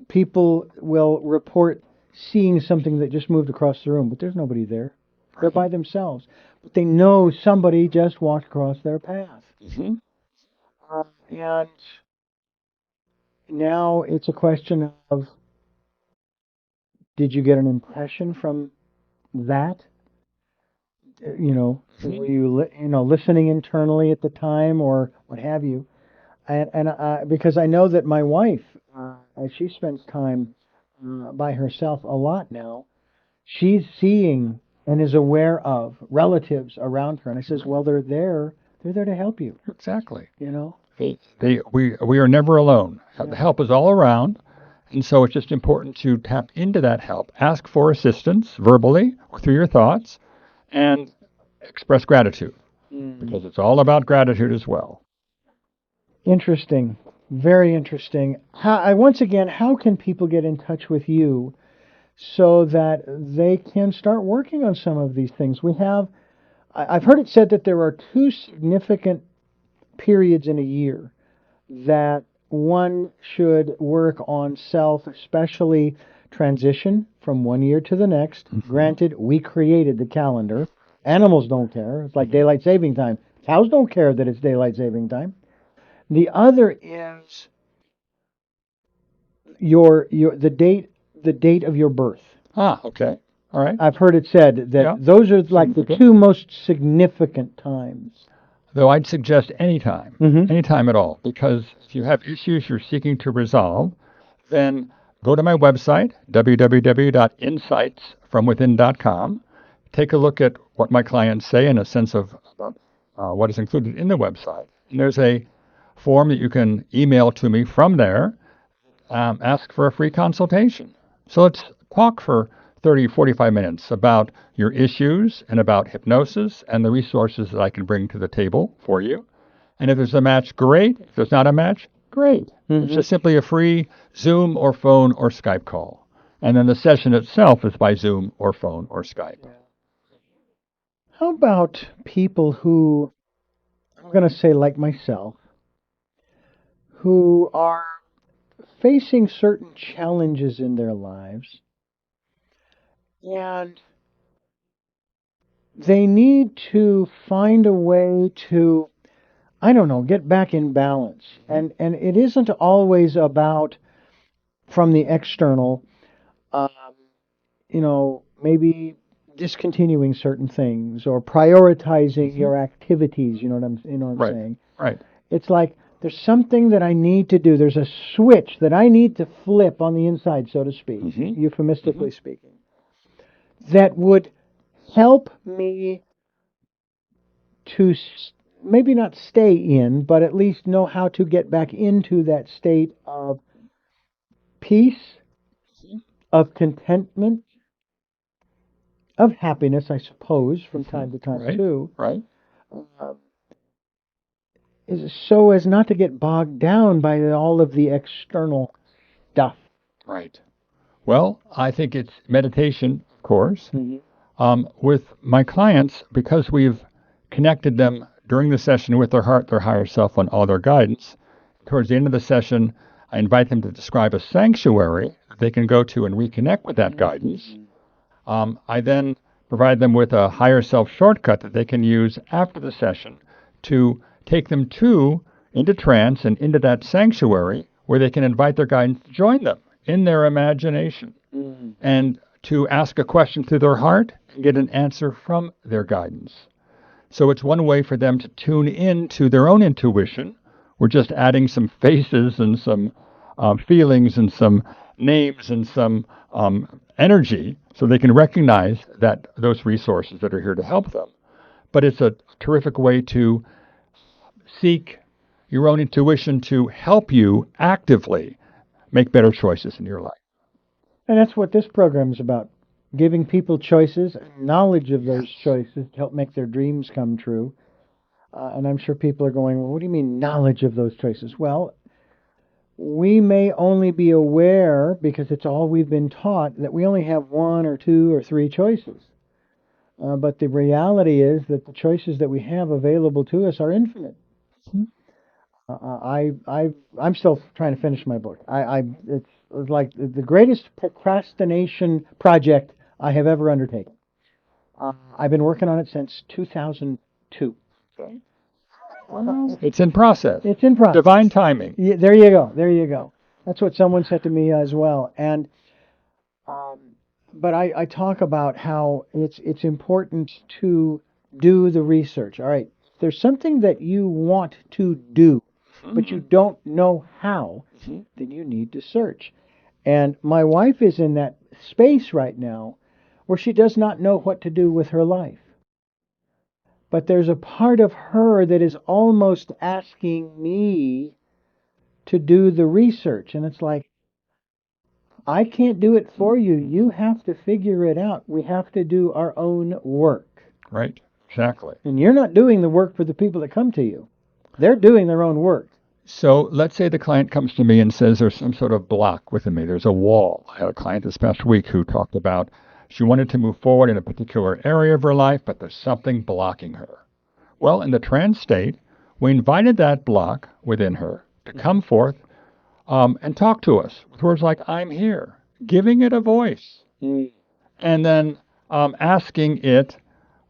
People will report seeing something that just moved across the room, but there's nobody there. They're by themselves. But they know somebody just walked across their path. And now it's a question of, did you get an impression from that? Were you listening internally at the time or what have you? And because I know that my wife, as she spends time by herself a lot now, she's seeing and is aware of relatives around her. And I says, well, they're there. They're there to help you. Exactly. We are never alone. The help is all around. And so it's just important to tap into that help. Ask for assistance verbally or through your thoughts and express gratitude because it's all about gratitude as well. Interesting. Very interesting. Once again, how can people get in touch with you so that they can start working on some of these things? I've heard it said that there are two significant periods in a year that one should work on self, especially transition from one year to the next. Granted, we created the calendar. Animals don't care. It's like daylight saving time. Cows don't care that it's daylight saving time. The other is the date of your birth. Okay. All right. I've heard it said that those are like the two most significant times. Though I'd suggest anytime, anytime at all, because if you have issues you're seeking to resolve, then go to my website, www.insightsfromwithin.com. Take a look at what my clients say in a sense of what is included in the website. And there's a form that you can email to me from there. Ask for a free consultation. So let's talk for 30, 45 minutes about your issues and about hypnosis and the resources that I can bring to the table for you. And if there's a match, great. If there's not a match, great. It's just simply a free Zoom or phone or Skype call. And then the session itself is by Zoom or phone or Skype. How about people who, I'm going to say like myself, who are facing certain challenges in their lives and they need to find a way to, I don't know, get back in balance. And it isn't always about from the external, maybe discontinuing certain things or prioritizing your activities. You know what I'm saying? Right. It's like there's something that I need to do. There's a switch that I need to flip on the inside, so to speak, euphemistically speaking, that would help me to maybe not stay in, but at least know how to get back into that state of peace, of contentment, of happiness, I suppose, from time to time Right. too, Right. is so as not to get bogged down by all of the external stuff. Right. Well, I think it's meditation, of course. Mm-hmm. With my clients, because we've connected them during the session with their heart, their higher self, and all their guidance, towards the end of the session, I invite them to describe a sanctuary that they can go to and reconnect with that guidance. I then provide them with a higher self shortcut that they can use after the session to take them into trance and into that sanctuary where they can invite their guidance to join them in their imagination and to ask a question through their heart and get an answer from their guidance. So it's one way for them to tune in to their own intuition. We're just adding some faces and some feelings and some names and some energy so they can recognize that those resources that are here to help them. But it's a terrific way to seek your own intuition to help you actively make better choices in your life. And that's what this program is about, giving people choices and knowledge of those choices to help make their dreams come true. And I'm sure people are going, well, what do you mean knowledge of those choices? Well, we may only be aware, because it's all we've been taught, that we only have one or two or three choices. But the reality is that the choices that we have available to us are infinite. I'm still trying to finish my book. It's like the greatest procrastination project I have ever undertaken. I've been working on it since 2002. Okay. It's in process. It's in process. Divine timing. Yeah, there you go. There you go. That's what someone said to me as well. And but I talk about how it's important to do the research. All right, there's something that you want to do, but you don't know how, then you need to search. And my wife is in that space right now where she does not know what to do with her life. But there's a part of her that is almost asking me to do the research. And it's like, I can't do it for you. You have to figure it out. We have to do our own work. Right, exactly. And you're not doing the work for the people that come to you. They're doing their own work. So let's say the client comes to me and says there's some sort of block within me. There's a wall. I had a client this past week who talked about she wanted to move forward in a particular area of her life, but there's something blocking her. Well, in the trance state, we invited that block within her to come forth and talk to us with words like, I'm here, giving it a voice, and then asking it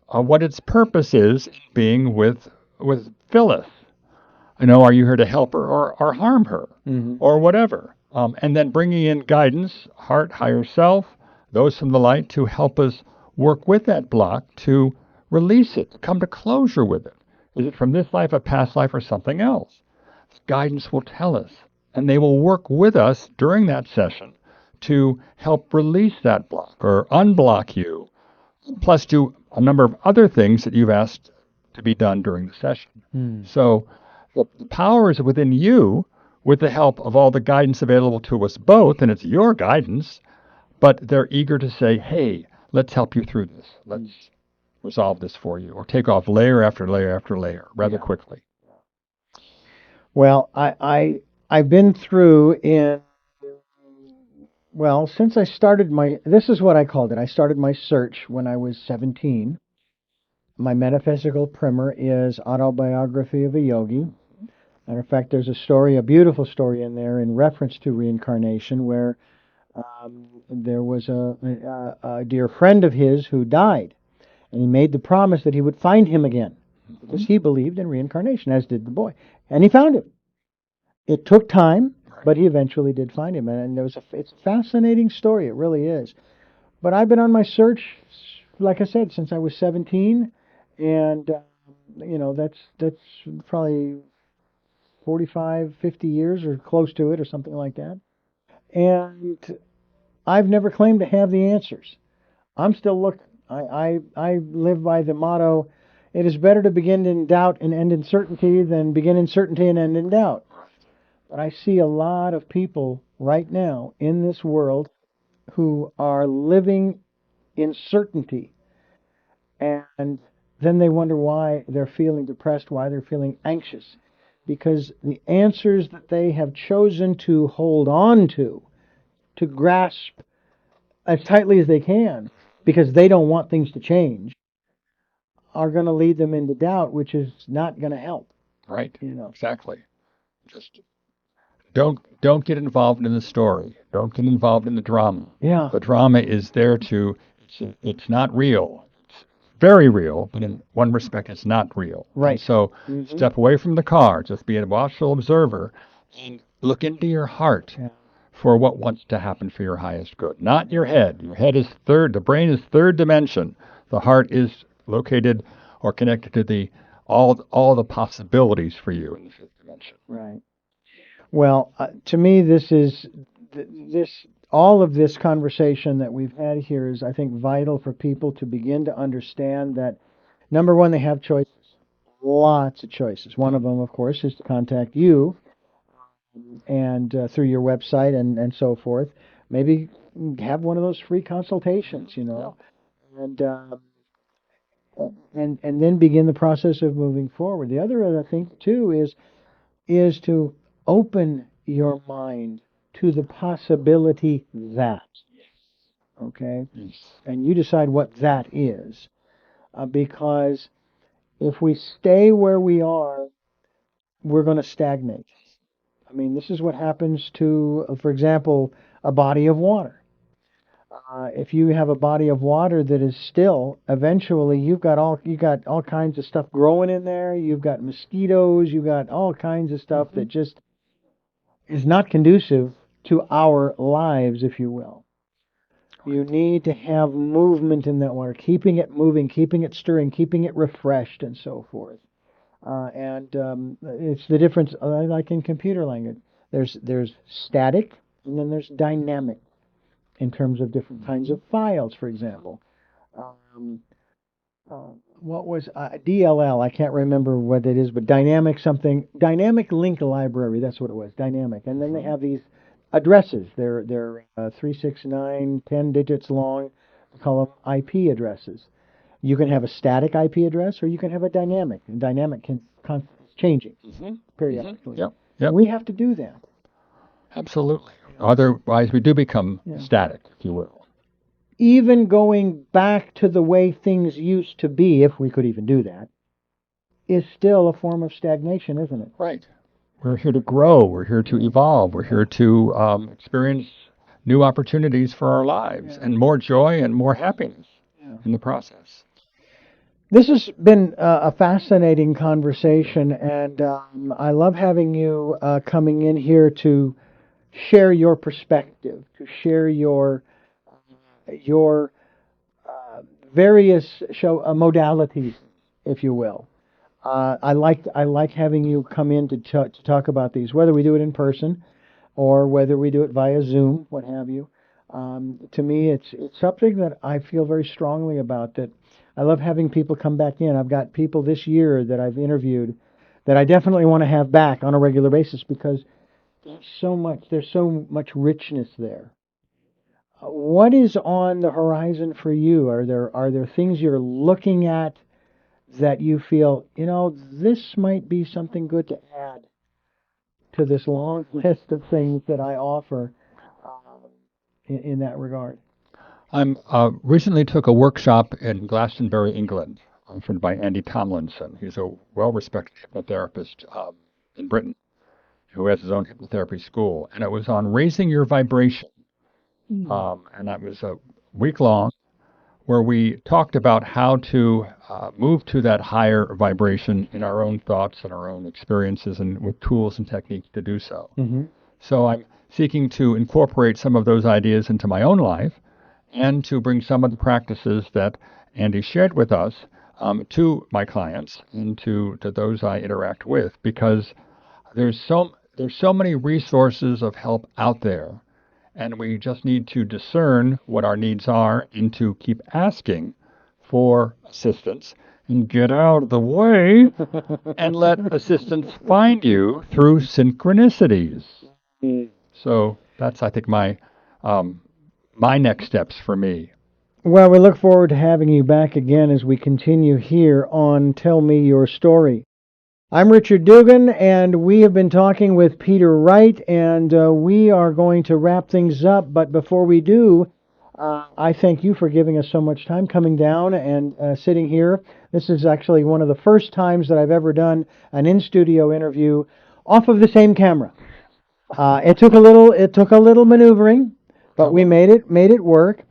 what its purpose is in being with Phyllis. Are you here to help her or harm her or whatever? And then bringing in guidance, heart, higher self, those from the light to help us work with that block to release it, to come to closure with it. Is it from this life, a past life, or something else? Guidance will tell us, and they will work with us during that session to help release that block or unblock you, plus do a number of other things that you've asked to be done during the session. So the power is within you with the help of all the guidance available to us both, and it's your guidance, but they're eager to say, hey, let's help you through this. Let's resolve this for you, or take off layer after layer after layer rather quickly. Well, I've been through since I started this is what I called it. I started my search when I was 17. My metaphysical primer is Autobiography of a Yogi. Matter of fact, there's a beautiful story in there in reference to reincarnation where there was a dear friend of his who died, and he made the promise that he would find him again because he believed in reincarnation, as did the boy. And he found him. It took time, but he eventually did find him. And it's a fascinating story. It really is. But I've been on my search, like I said, since I was 17. And, that's probably 45, 50 years or close to it or something like that. And I've never claimed to have the answers. I'm still looking. I live by the motto, it is better to begin in doubt and end in certainty than begin in certainty and end in doubt. But I see a lot of people right now in this world who are living in certainty. And then they wonder why they're feeling depressed, why they're feeling anxious. Because the answers that they have chosen to hold on to grasp as tightly as they can, because they don't want things to change, are going to lead them into doubt, which is not going to help. Right. You know. Exactly. Just don't get involved in the story. Don't get involved in the drama. Yeah. The drama is there to. It's not real. It's very real, but in one respect, it's not real. Right. And so step away from the car. Just be a watchful observer and look into your heart. Yeah. For what wants to happen for your highest good. Not your head. Your head is third. The brain is third dimension. The heart is located or connected to all the possibilities for you in the fifth dimension. Right. Well, to me, all of this conversation that we've had here is, I think, vital for people to begin to understand that, number one, they have choices. Lots of choices. One of them, of course, is to contact you, and through your website and so forth. Maybe have one of those free consultations, and then begin the process of moving forward. The other, I think, too, is to open your mind to the possibility that, okay? Yes. And you decide what that is, because if we stay where we are, we're going to stagnate. I mean, this is what happens to, for example, a body of water. If you have a body of water that is still, eventually you got all kinds of stuff growing in there. You've got mosquitoes. You've got all kinds of stuff that just is not conducive to our lives, if you will. You need to have movement in that water, keeping it moving, keeping it stirring, keeping it refreshed, and so forth. It's the difference, like in computer language. There's static, and then there's dynamic, in terms of different kinds of files, for example. What was DLL? I can't remember what it is, but dynamic link library. That's what it was, dynamic. And then they have these addresses. They're 369, 10 digits long. We call them IP addresses. You can have a static IP address, or you can have a dynamic. And dynamic can changing periodically. Yep. We have to do that. Absolutely. Otherwise, we do become static, if you will. Even going back to the way things used to be, if we could even do that, is still a form of stagnation, isn't it? Right. We're here to grow. We're here to evolve. We're here to experience new opportunities for our lives and more joy and more happiness in the process. This has been a fascinating conversation, and I love having you coming in here to share your perspective, to share your various modalities, if you will. I like having you come in to talk about these, whether we do it in person or whether we do it via Zoom, what have you. To me, it's something that I feel very strongly about. That I love having people come back in. I've got people this year that I've interviewed that I definitely want to have back on a regular basis, because there's so much richness there. What is on the horizon for you? Are there things you're looking at that you feel, this might be something good to add to this long list of things that I offer in that regard? I recently took a workshop in Glastonbury, England, offered by Andy Tomlinson. He's a well-respected hypnotherapist in Britain who has his own hypnotherapy school, and it was on raising your vibration. And that was a week long, where we talked about how to move to that higher vibration in our own thoughts and our own experiences, and with tools and techniques to do so. So I'm seeking to incorporate some of those ideas into my own life, and to bring some of the practices that Andy shared with us to my clients and to those I interact with, because there's so many resources of help out there. And we just need to discern what our needs are and to keep asking for assistance and get out of the way and let assistance find you through synchronicities. So that's, I think, my next steps for me. Well, we look forward to having you back again as we continue here on Tell Me Your Story. I'm Richard Dugan, and we have been talking with Peter Wright, and we are going to wrap things up. But before we do, I thank you for giving us so much time coming down and sitting here. This is actually one of the first times that I've ever done an in-studio interview off of the same camera. It took a little maneuvering, but we made it work.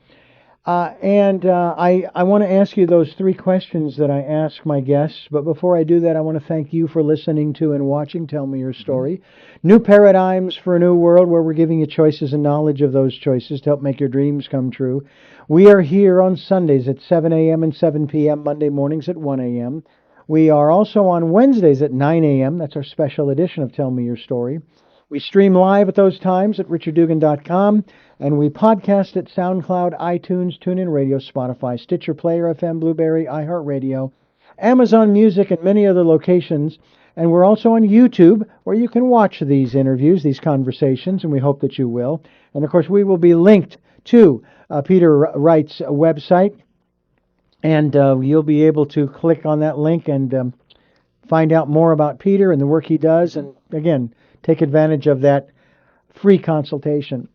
I want to ask you those three questions that I ask my guests. But before I do that, I want to thank you for listening to and watching Tell Me Your Story. New paradigms for a new world, where we're giving you choices and knowledge of those choices to help make your dreams come true. We are here on Sundays at 7 a.m. and 7 p.m., Monday mornings at 1 a.m. We are also on Wednesdays at 9 a.m. That's our special edition of Tell Me Your Story. We stream live at those times at richarddugan.com, and we podcast at SoundCloud, iTunes, TuneIn Radio, Spotify, Stitcher, Player FM, Blueberry, iHeartRadio, Amazon Music, and many other locations. And we're also on YouTube, where you can watch these interviews, these conversations, and we hope that you will. And, of course, we will be linked to Peter Wright's website, and you'll be able to click on that link and find out more about Peter and the work he does, and, again, take advantage of that free consultation.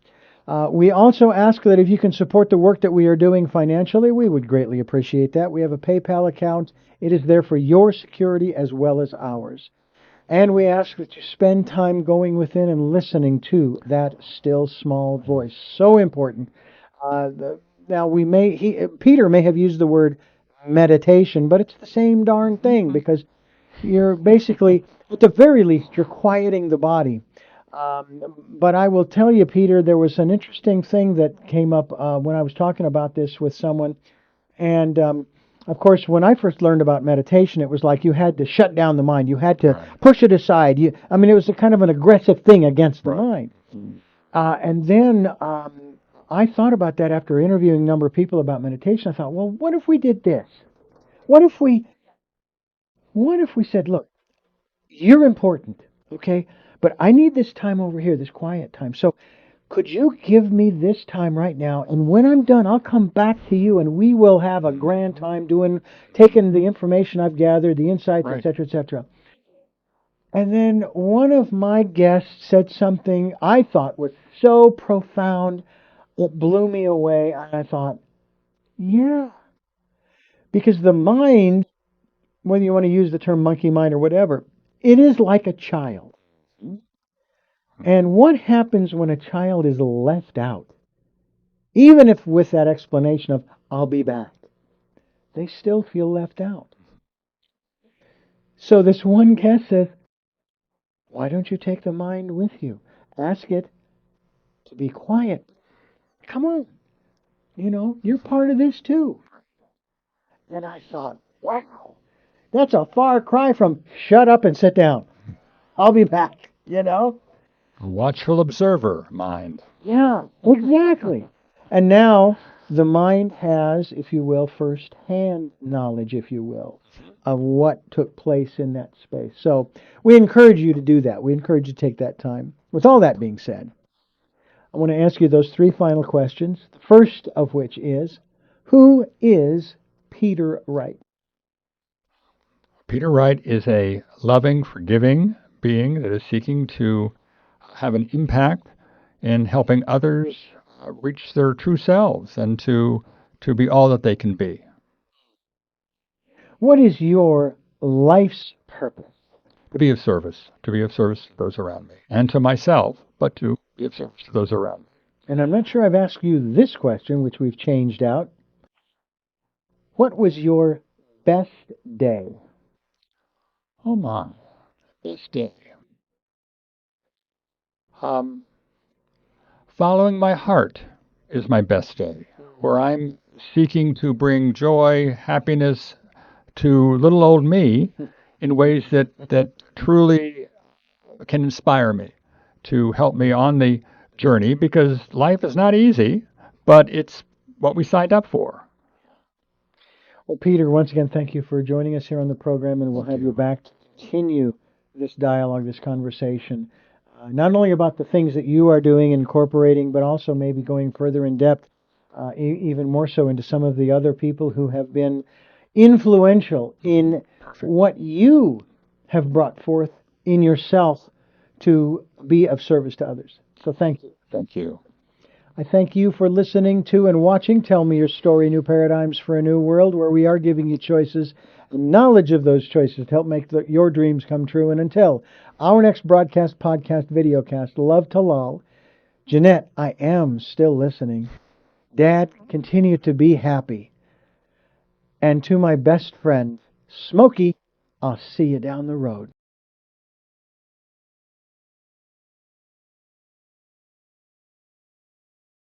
We also ask that if you can support the work that we are doing financially, we would greatly appreciate that. We have a PayPal account. It is there for your security as well as ours. And we ask that you spend time going within and listening to that still small voice. So important. Now, Peter may have used the word meditation, but it's the same darn thing, because you're basically, at the very least, you're quieting the body. But I will tell you, Peter, there was an interesting thing that came up when I was talking about this with someone. And, of course, when I first learned about meditation, it was like you had to shut down the mind. You had to push it aside. It was a kind of an aggressive thing against the mind. And then I thought about that after interviewing a number of people about meditation. I thought, well, what if we did this? What if we said, look, you're important, okay? But I need this time over here, this quiet time. So could you give me this time right now? And when I'm done, I'll come back to you, and we will have a grand time taking the information I've gathered, the insights, et cetera, et cetera. And then one of my guests said something I thought was so profound, it blew me away. And I thought, yeah, because the mind, whether you want to use the term monkey mind or whatever, it is like a child. And what happens when a child is left out? Even if with that explanation of, I'll be back, they still feel left out. So this one guest says, why don't you take the mind with you? Ask it to be quiet. Come on. You're part of this too. And I thought, wow, that's a far cry from shut up and sit down. I'll be back, A watchful observer mind. Yeah, exactly. And now the mind has, if you will, first-hand knowledge, if you will, of what took place in that space. So we encourage you to do that. We encourage you to take that time. With all that being said, I want to ask you those three final questions. The first of which is, who is Peter Wright? Peter Wright is a loving, forgiving being that is seeking to have an impact in helping others reach their true selves and to be all that they can be. What is your life's purpose? To be of service to those around me and to myself, but to be of service to those around me. And I'm not sure I've asked you this question, which we've changed out. What was your best day? Oh my, best day. Following my heart is my best day, where I'm seeking to bring joy, happiness to little old me in ways that truly can inspire me, to help me on the journey, because life is not easy, but it's what we signed up for. Well, Peter, once again, thank you for joining us here on the program, and we'll have you back to continue this dialogue, this conversation, not only about the things that you are doing, incorporating, but also maybe going further in depth even more so into some of the other people who have been influential in what you have brought forth in yourself to be of service to others. So thank you. Thank you. I thank you for listening to and watching Tell Me Your Story, New Paradigms for a New World, where we are giving you choices and knowledge of those choices to help make your dreams come true. And until our next broadcast, podcast, videocast, love to lol. Jeanette, I am still listening. Dad, continue to be happy. And to my best friend, Smokey, I'll see you down the road.